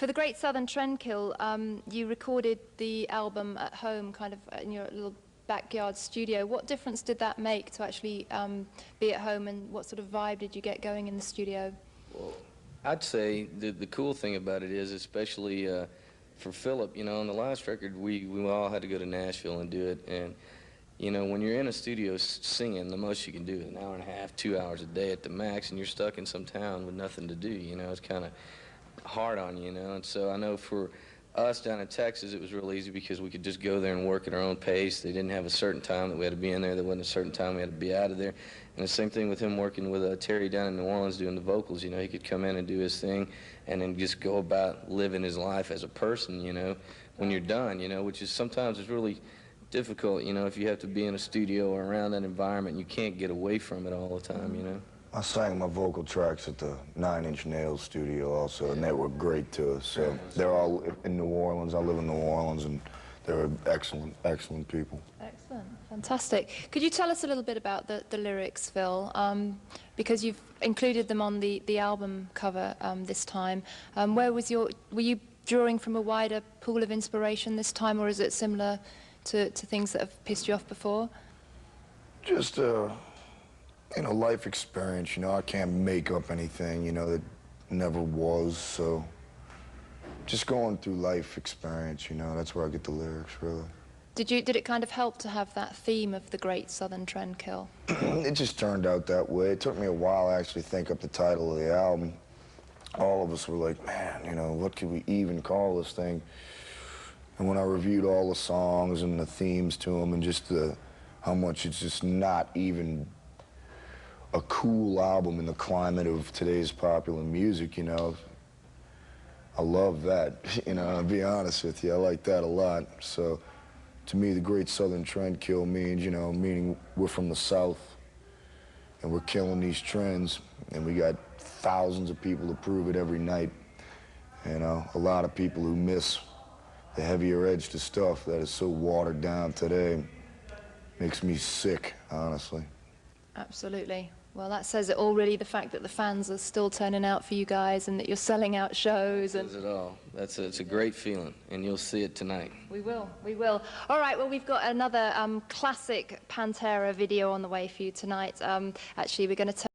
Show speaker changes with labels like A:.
A: For the Great Southern Trendkill, you recorded the album at home, kind of in your little backyard studio. What difference did that make to actually be at home, and what sort of vibe did you get going in the studio?
B: Well, I'd say the cool thing about it is, especially for Philip, you know, on the last record, we all had to go to Nashville and do it. And, you know, when you're in a studio singing, the most you can do is an hour and a half, 2 hours a day at the max, and you're stuck in some town with nothing to do, you know. It's kind of hard on you, you know. And so I know for us down in Texas, it was real easy because we could just go there and work at our own pace. They didn't have a certain time that we had to be in there. There wasn't a certain time we had to be out of there. And the same thing with him working with Terry down in New Orleans doing the vocals. You know, he could come in and do his thing and then just go about living his life as a person, you know, when you're done, you know, which is sometimes it's really difficult, you know, if you have to be in a studio or around that environment, you can't get away from it all the time, you know.
C: I sang my vocal tracks at the 9 Inch Nails studio also, and they were great too. So they're all in New Orleans. I live in New Orleans, and they're excellent, excellent people.
A: Excellent, fantastic. Could you tell us a little bit about the lyrics, Phil? Because you've included them on the album cover this time. Were you drawing from a wider pool of inspiration this time, or is it similar to things that have pissed you off before?
C: Just you know, life experience, you know. I can't make up anything, you know, that never was, so just going through life experience, you know, that's where I get the lyrics, really. Did
A: it kind of help to have that theme of the Great Southern Trendkill?
C: It just turned out that way. It took me a while to actually think up the title of the album. All of us were like, man, you know, what could we even call this thing? And when I reviewed all the songs and the themes to them, and just how much it's just not even a cool album in the climate of today's popular music, you know. I love that, you know, I'll be honest with you, I like that a lot. So, to me, the Great Southern Trendkill means, you know, meaning we're from the South, and we're killing these trends, and we got thousands of people to prove it every night. You know, a lot of people who miss the heavier edge to stuff that is so watered down today. Makes me sick, honestly.
A: Absolutely. Well, that says it all, really, the fact that the fans are still turning out for you guys and that you're selling out shows.
B: And says it all. It's a great feeling, and you'll see it tonight.
A: We will, we will. All right, well, we've got another classic Pantera video on the way for you tonight. Actually, we're going to